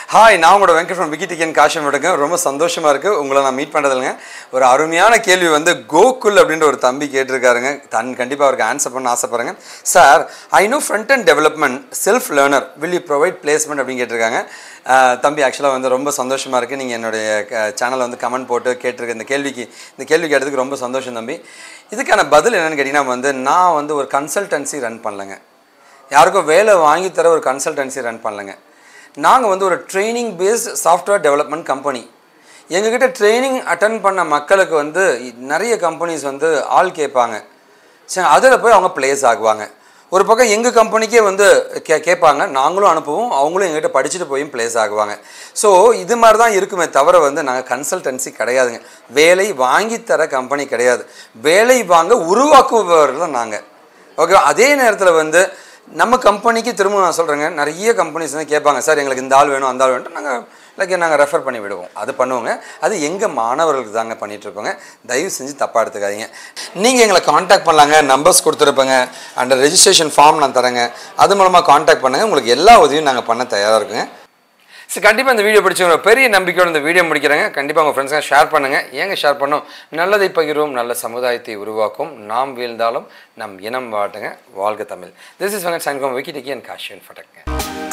Hi, now I'm Venkat from Wikitech and Kaashiv Infotech. ரொம்ப சந்தோஷமா இருக்கு உங்களை நான் மீட் பண்றதுலங்க. ஒரு அருமையான கேள்வி வந்து கோகுல் அப்படின்ற ஒரு தம்பி கேட்டிருக்காருங்க. கண்டிப்பா அவருக்கு ஆன்சர் பண்ண ஆசைப்படுறேங்க. Sir, I know front end development self learner will you provide placement அப்படினு கேட்டிருக்காங்க. தம்பி ஆக்சுவலா வந்து ரொம்ப சந்தோஷமா இருக்கு நீங்க என்னோட சேனல்ல வந்து கமெண்ட் போட்டு கேட்டிருக்க இந்த கேள்வி கேட்டதுக்கு ரொம்ப சந்தோஷம் தம்பி. இதுக்கான பதில் என்னன்னு கேட்டினா வந்து நான் வந்து ஒரு கன்சல்டன்சி ரன் பண்ணலங்க. யாருக்கும் வேலை வாங்கி தர ஒரு கன்சல்டன்சி ரன் பண்ணலங்க. நாங்கள் வந்து ஒரு training based software development company. எங்ககிட்ட ட்ரைனிங் அட்டன் பண்ண மக்களுக்கு வந்து நிறைய கம்பெனிஸ் வந்து ஆள் கேட்பாங்க. சரி, அதில் போய் அவங்க பிளேஸ் ஆகுவாங்க. ஒரு பக்கம் எங்கள் கம்பெனிக்கே வந்து கேட்பாங்க, நாங்களும் அனுப்புவோம், அவங்களும் எங்ககிட்ட படிச்சுட்டு போயும் பிளேஸ் ஆகுவாங்க. ஸோ இது மாதிரி தான் இருக்குமே தவிர வந்து நாங்கள் கன்சல்டன்சி கிடையாதுங்க. வேலை வாங்கி தர கம்பெனி கிடையாது, வேலை வாங்க உருவாக்குபவர்கள் தான் நாங்கள். ஓகே, அதே நேரத்தில் வந்து நம்ம கம்பெனிக்கு திரும்ப நான் சொல்கிறேங்க, நிறைய கம்பெனிஸ் வந்து கேட்பாங்க, சார் எங்களுக்கு இந்த ஆள் வேணும் அந்த ஆள் வேணும், நாங்கள் ரெஃபர் பண்ணி விடுவோம். அது பண்ணுவோங்க. அது எங்கள் மாணவர்களுக்கு தாங்க பண்ணிகிட்ருப்போங்க. தயவு செஞ்சு தப்பாக எடுத்துக்காதீங்க. நீங்கள் எங்களை காண்டாக்ட் பண்ணலாங்க, நம்பர்ஸ் கொடுத்துருப்பேங்க, அந்த ரெஜிஸ்ட்ரேஷன் ஃபார்ம் நான் தரேங்க, அது மூலமாக காண்டாக்ட் பண்ணுங்கள். உங்களுக்கு எல்லா உதவியும் நாங்கள் பண்ண தயாராக இருக்குங்க. ஸோ கண்டிப்பாக இந்த வீடியோ பிடிச்சவங்க பெரிய நம்பிக்கையோடு இந்த வீடியோ முடிக்கிறேங்க. கண்டிப்பாக உங்கள் ஃப்ரெண்ட்ஸுங்க ஷேர் பண்ணுங்கள். ஏங்க ஷேர் பண்ணோம்? நல்லதை பகிர்வோம், நல்ல சமுதாயத்தை உருவாக்கும். நாம் வீழ்ந்தாலும் நம் இனம் வாட்டுங்க. வாழ்க தமிழ். This is Venkat sign from Vikitech and Kashiv Infotech.